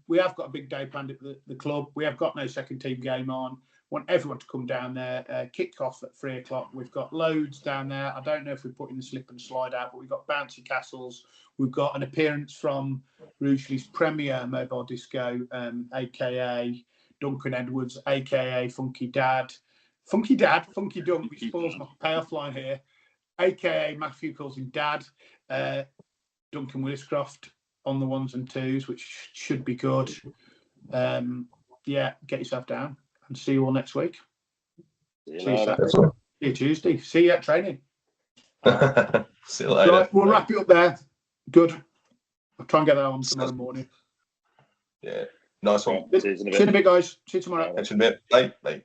We have got a big day planned at the club. We have got no second team game on. Want everyone to come down there. Kick off at 3 o'clock. We've got loads down there. I don't know if we're putting the slip and slide out, but we've got bouncy castles. We've got an appearance from Rugeley's premier mobile disco, aka Duncan Edwards, aka Funky Dunk, which spoils my payoff line here, aka Matthew calls him Dad, Duncan Williscroft on the 1s and 2s, which should be good. Get yourself down and see you all next week. See you Tuesday. See you at training. See you later. Right, we'll wrap it up there. Good. I'll try and get that on tomorrow morning. Yeah, nice one. See you in a bit, guys. See you tomorrow. Catch you in a bit. Bye.